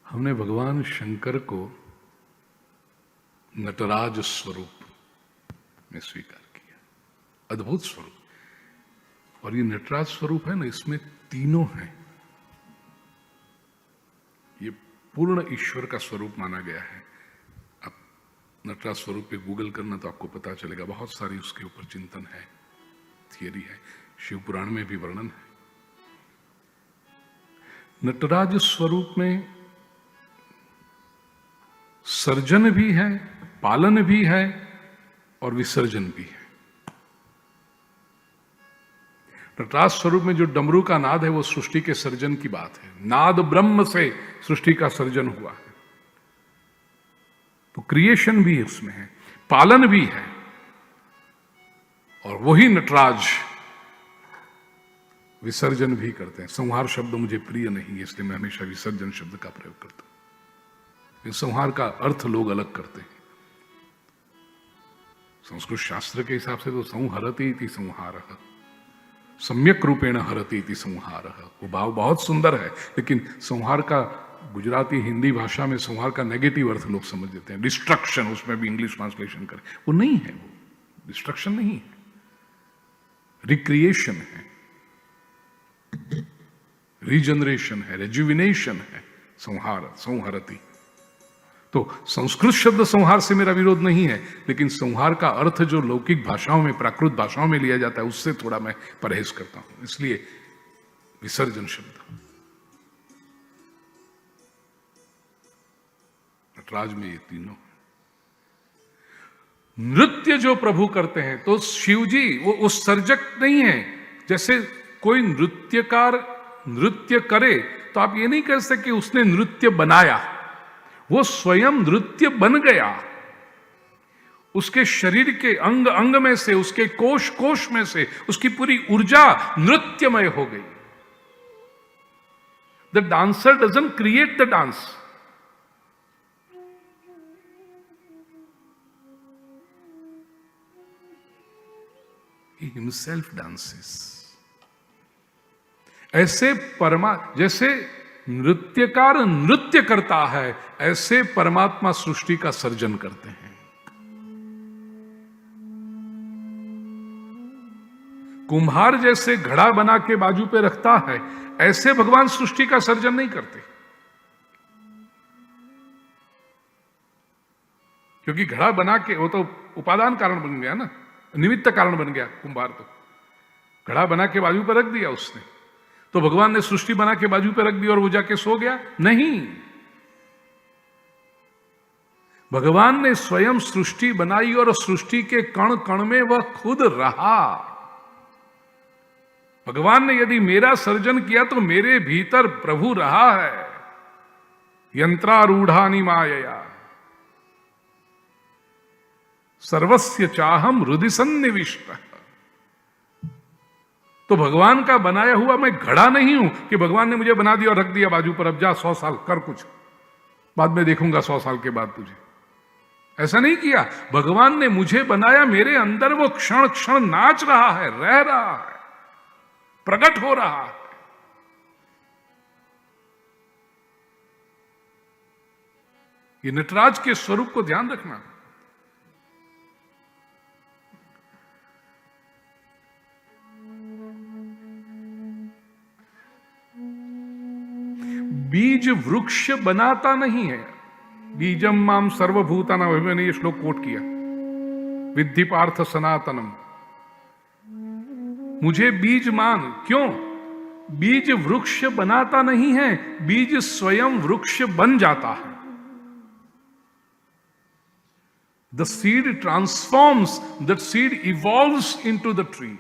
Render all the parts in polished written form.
हमने भगवान शंकर को नटराज स्वरूप में स्वीकार किया, अद्भुत स्वरूप। और ये नटराज स्वरूप है ना, इसमें तीनों हैं। ये पूर्ण ईश्वर का स्वरूप माना गया है। अब नटराज स्वरूप पे गूगल करना तो आपको पता चलेगा, बहुत सारी उसके ऊपर चिंतन है, थियरी है, शिव पुराण में भी वर्णन है। नटराज स्वरूप में सर्जन भी है, पालन भी है और विसर्जन भी है। नटराज स्वरूप में जो डमरू का नाद है वो सृष्टि के सर्जन की बात है। नाद ब्रह्म से सृष्टि का सर्जन हुआ है, तो क्रिएशन भी उसमें है, पालन भी है। और वही नटराज विसर्जन भी करते हैं। संहार शब्द मुझे प्रिय नहीं है, इसलिए मैं हमेशा विसर्जन शब्द का प्रयोग करता हूं। संहार का अर्थ लोग अलग करते हैं। संस्कृत शास्त्र के हिसाब से तो संहरति इति संहारः, सम्यक रूपेण हरति इति संहारः, वो भाव बहुत सुंदर है। लेकिन संहार का गुजराती हिंदी भाषा में संहार का नेगेटिव अर्थ लोग समझ लेते हैं, डिस्ट्रक्शन, उसमें भी इंग्लिश ट्रांसलेशन करें, वो नहीं है। वो डिस्ट्रक्शन नहीं है, रिक्रिएशन है, रीजनरेशन है, रेजुविनेशन है। संहार, संहरति। तो संस्कृत शब्द संहार से मेरा विरोध नहीं है, लेकिन संहार का अर्थ जो लौकिक भाषाओं में, प्राकृत भाषाओं में लिया जाता है, उससे थोड़ा मैं परहेज करता हूं। इसलिए विसर्जन शब्द। नटराज में ये तीनों। नृत्य जो प्रभु करते हैं, तो शिव जी वो उत्सर्जक नहीं है। जैसे कोई नृत्यकार नृत्य करे तो आप ये नहीं कह सकते कि उसने नृत्य बनाया, वो स्वयं नृत्य बन गया। उसके शरीर के अंग अंग में से, उसके कोश कोश में से उसकी पूरी ऊर्जा नृत्यमय हो गई। The dancer doesn't create the dance, he himself dances। ऐसे जैसे नृत्यकार नृत्य करता है, ऐसे परमात्मा सृष्टि का सर्जन करते हैं। कुम्हार जैसे घड़ा बना के बाजू पे रखता है, ऐसे भगवान सृष्टि का सर्जन नहीं करते। क्योंकि घड़ा बना के, वो तो उपादान कारण बन गया ना, निमित्त कारण बन गया कुम्हार। तो घड़ा बना के बाजू पर रख दिया उसने, तो भगवान ने सृष्टि बना के बाजू पे रख दी और वो जाके सो गया? नहीं, भगवान ने स्वयं सृष्टि बनाई और सृष्टि के कण कण में वह खुद रहा। भगवान ने यदि मेरा सर्जन किया तो मेरे भीतर प्रभु रहा है। यंत्रारूढ़ानि मायया सर्वस्य चाहम हृदि सन्निविष्टः। तो भगवान का बनाया हुआ मैं घड़ा नहीं हूं कि भगवान ने मुझे बना दिया और रख दिया बाजू पर, अब जा 100 साल कर कुछ, बाद में देखूंगा 100 साल के बाद तुझे। ऐसा नहीं किया। भगवान ने मुझे बनाया, मेरे अंदर वो क्षण क्षण नाच रहा है, रह रहा है, प्रकट हो रहा है। ये नटराज के स्वरूप को ध्यान रखना। बीज वृक्ष बनाता नहीं है। बीजम माम सर्वभूतानां, मैंने ये श्लोक कोट किया, विद्धि पार्थ सनातनम। मुझे बीज मान, क्यों? बीज वृक्ष बनाता नहीं है, बीज स्वयं वृक्ष बन जाता है। The seed transforms, the seed evolves into the tree.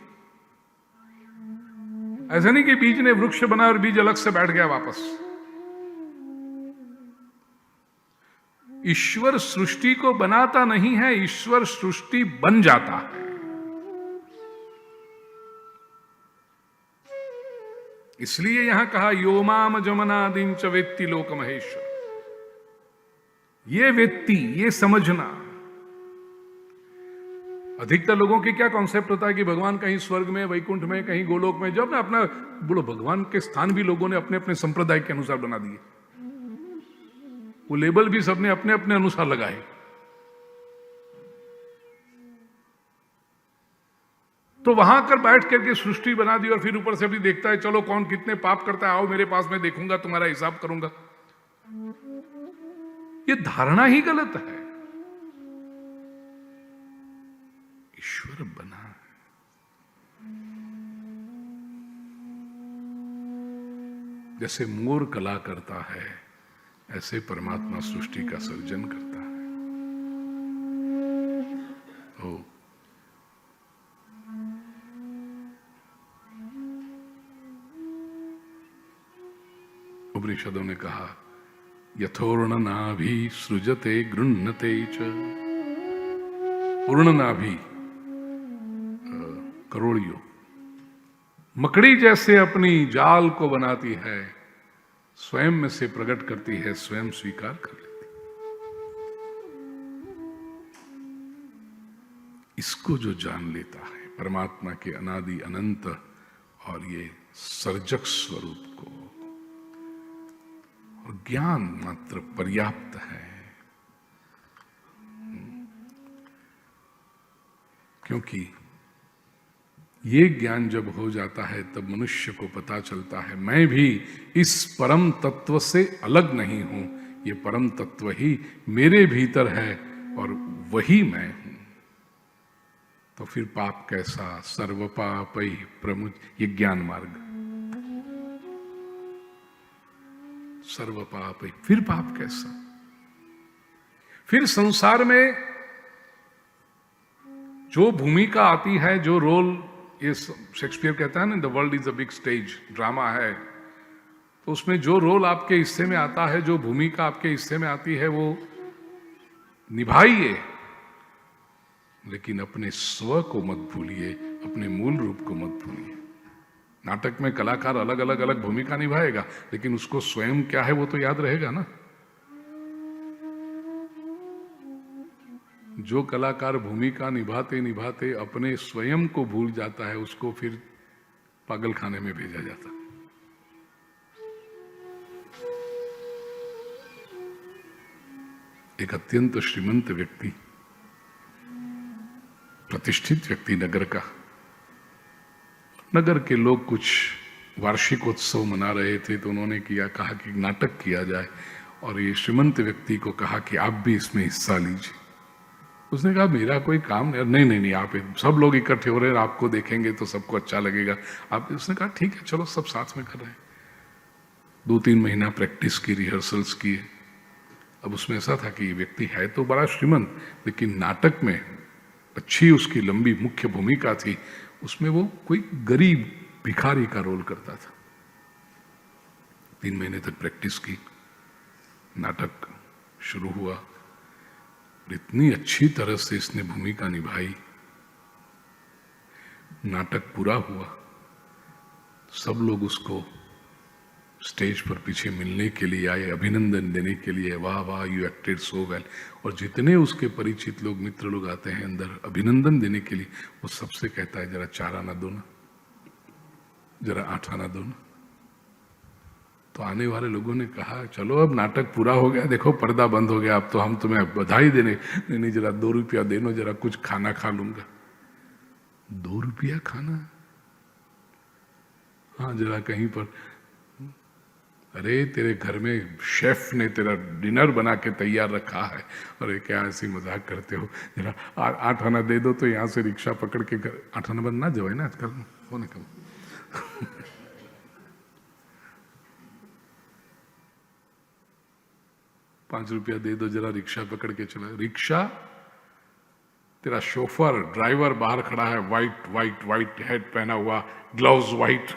ऐसा नहीं कि बीज ने वृक्ष बनाया और बीज अलग से बैठ गया वापस। ईश्वर सृष्टि को बनाता नहीं है, ईश्वर सृष्टि बन जाता है। इसलिए यहां कहा योमाम जमनादिं च वेत्ति लोक महेश्वर। ये वेत्ति, ये समझना। अधिकतर लोगों की क्या कॉन्सेप्ट होता है कि भगवान कहीं स्वर्ग में, वैकुंठ में, कहीं गोलोक में, जब ना अपना बोलो, भगवान के स्थान भी लोगों ने अपने अपने संप्रदाय के अनुसार बना दिए। वो लेबल भी सबने अपने अपने अनुसार लगाए। तो वहां कर बैठ करके सृष्टि बना दी और फिर ऊपर से भी देखता है चलो कौन कितने पाप करता है, आओ मेरे पास, मैं देखूंगा, तुम्हारा हिसाब करूंगा। ये धारणा ही गलत है। ईश्वर बना है। जैसे मोर कला करता है, ऐसे परमात्मा सृष्टि का सर्जन करता है। ओ उपनिषदों ने कहा यथोर्ण नाभि सृजते गृह्णते च। पूर्ण नाभि करोड़ियों, मकड़ी जैसे अपनी जाल को बनाती है, स्वयं में से प्रकट करती है, स्वयं स्वीकार कर लेती। इसको जो जान लेता है परमात्मा के अनादि अनंत और ये सर्जक स्वरूप को, और ज्ञान मात्र पर्याप्त है। क्योंकि ये ज्ञान जब हो जाता है तब मनुष्य को पता चलता है मैं भी इस परम तत्व से अलग नहीं हूं, ये परम तत्व ही मेरे भीतर है और वही मैं हूं। तो फिर पाप कैसा, सर्व पापै प्रमुच, ये ज्ञान मार्ग। सर्व पापै, फिर पाप कैसा? फिर संसार में जो भूमिका आती है, जो रोल, ये शेक्सपियर कहता है ना, the world is a big stage, drama है, तो उसमें जो रोल आपके हिस्से में आता है, जो भूमिका आपके हिस्से में आती है, वो निभाइए, लेकिन अपने स्व को मत भूलिए, अपने मूल रूप को मत भूलिए। नाटक में कलाकार अलग अलग अलग भूमिका निभाएगा, लेकिन उसको स्वयं क्या है वो तो याद रहेगा ना। जो कलाकार भूमिका निभाते निभाते अपने स्वयं को भूल जाता है, उसको फिर पागल खाने में भेजा जाता। एक अत्यंत श्रीमंत व्यक्ति, प्रतिष्ठित व्यक्ति नगर का, नगर के लोग कुछ वार्षिकोत्सव मना रहे थे, तो उन्होंने कहा कि नाटक किया जाए, और ये श्रीमंत व्यक्ति को कहा कि आप भी इसमें हिस्सा लीजिए। उसने कहा मेरा कोई काम नहीं। नहीं, आप सब लोग इकट्ठे हो रहे हैं, आपको देखेंगे तो सबको अच्छा लगेगा, आप। उसने कहा ठीक है, चलो सब साथ में कर रहे हैं। 2-3 महीना प्रैक्टिस की, रिहर्सल्स किए। अब उसमें ऐसा था कि ये व्यक्ति है तो बड़ा श्रीमंत, लेकिन नाटक में अच्छी उसकी लंबी मुख्य भूमिका थी, उसमें वो कोई गरीब भिखारी का रोल करता था। 3 महीने तक प्रैक्टिस की, नाटक शुरू हुआ, इतनी अच्छी तरह से इसने भूमिका निभाई। नाटक पूरा हुआ, सब लोग उसको स्टेज पर पीछे मिलने के लिए आए, अभिनंदन देने के लिए, वाह वाह यू एक्टेड सो वेल। और जितने उसके परिचित लोग, मित्र लोग आते हैं अंदर अभिनंदन देने के लिए, वो सबसे कहता है जरा 4 आना दो ना, जरा 8 आना दो ना। तो आने वाले लोगों ने कहा चलो अब नाटक पूरा हो गया, देखो पर्दा बंद हो गया, अब तो हम तुम्हें बधाई देने। नहीं, जरा 2 रुपया देनो, जरा कुछ खाना खा लूंगा। 2 रुपया खाना? हाँ, जरा कहीं पर, अरे तेरे घर में शेफ ने तेरा डिनर बना के तैयार रखा है, अरे क्या ऐसी मजाक करते हो, जरा 8 आना दे दो, तो यहाँ से रिक्शा पकड़ के घर। 8 आना बंद ना जाओ ना आजकल, होने कम। 5 रुपया दे दो, जरा रिक्शा पकड़ के चला। रिक्शा, तेरा शोफर ड्राइवर बाहर खड़ा है, वाइट हेड पहना हुआ, ग्लव्स वाइट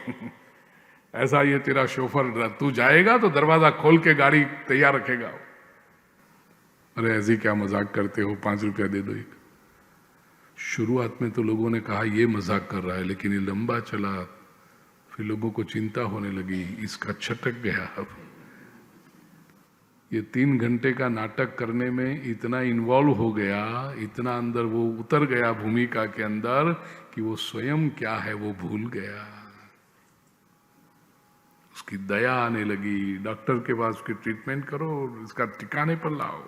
ऐसा ये तेरा शोफर, तू जाएगा तो दरवाजा खोल के गाड़ी तैयार रखेगा। अरे ऐसी क्या मजाक करते हो, 5 रुपया दे दो। एक शुरुआत में तो लोगों ने कहा ये मजाक कर रहा है, लेकिन ये लंबा चला, फिर लोगों को चिंता होने लगी, इसका छटक गया। अब ये 3 घंटे का नाटक करने में इतना इन्वॉल्व हो गया, इतना अंदर वो उतर गया भूमिका के अंदर, कि वो स्वयं क्या है वो भूल गया। उसकी उसकी दया आने लगी, डॉक्टर के पास उसकी ट्रीटमेंट करो, इसका ठिकाने पर लाओ।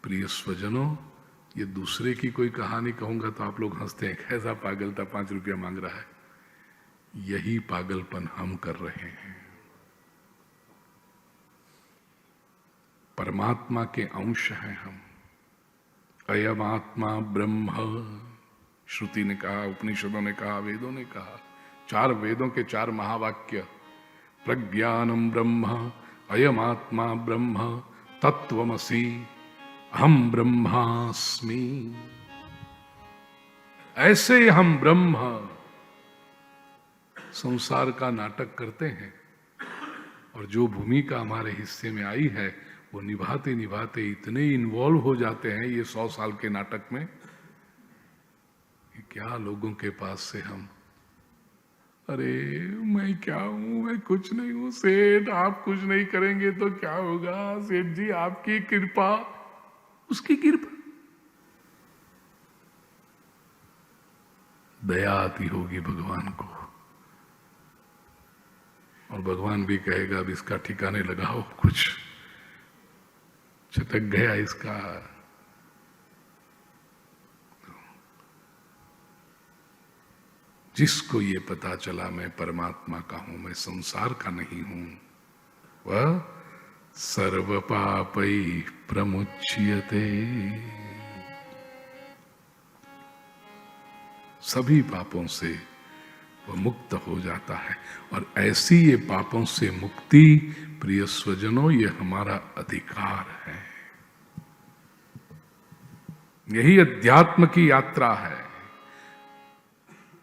प्रिय स्वजनों, ये दूसरे की कोई कहानी कहूंगा तो आप लोग हंसते हैं, कैसा पागल था, 5 रुपया मांग रहा है। यही पागलपन हम कर रहे हैं। परमात्मा के अंश हैं हम। अयम आत्मा ब्रह्म, श्रुति ने कहा, उपनिषदों ने कहा, वेदों ने कहा, 4 वेदों के 4 महावाक्य, प्रज्ञानम ब्रह्म, अयम आत्मा ब्रह्म, तत्वमसि, हम ब्रह्मास्मि। ऐसे हम ब्रह्म संसार का नाटक करते हैं, और जो भूमिका हमारे हिस्से में आई है वो निभाते निभाते इतने इन्वॉल्व हो जाते हैं ये 100 साल के नाटक में कि क्या लोगों के पास से हम, अरे मैं क्या हूं, मैं कुछ नहीं हूं सेठ, आप कुछ नहीं करेंगे तो क्या होगा सेठ जी, आपकी कृपा, उसकी कृपा, दया आती होगी भगवान को, और भगवान भी कहेगा अब इसका ठिकाने लगाओ, कुछ चटक गया इसका। जिसको ये पता चला मैं परमात्मा का हूं, मैं संसार का नहीं हूं, वह सर्व पापै प्रमुच्यते, सभी पापों से वह मुक्त हो जाता है। और ऐसी ये पापों से मुक्ति, प्रिय स्वजनों, ये हमारा अधिकार है। यही अध्यात्म की यात्रा है।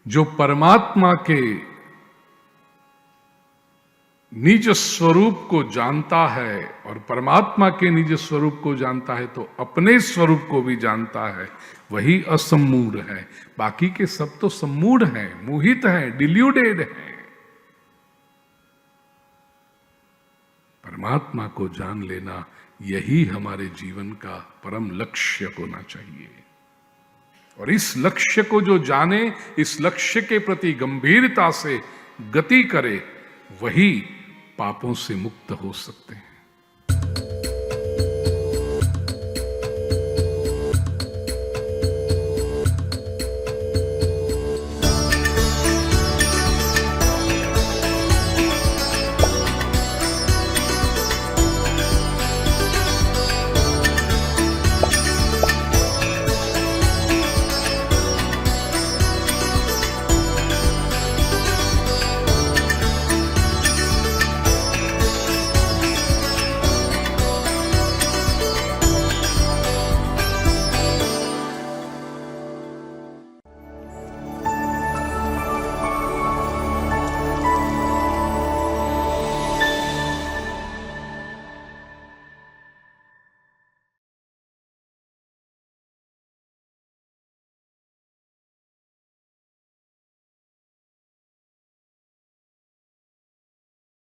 जो परमात्मा के निज स्वरूप को जानता है और परमात्मा के निज स्वरूप को जानता है तो अपने स्वरूप को भी जानता है, वही असम्मूढ़ है। बाकी के सब तो सम्मूढ़ हैं, मोहित हैं, डिल्यूडेड हैं। परमात्मा को जान लेना यही हमारे जीवन का परम लक्ष्य होना चाहिए। और इस लक्ष्य को जो जाने, इस लक्ष्य के प्रति गंभीरता से गति करे, वही पापों से मुक्त हो सकते हैं।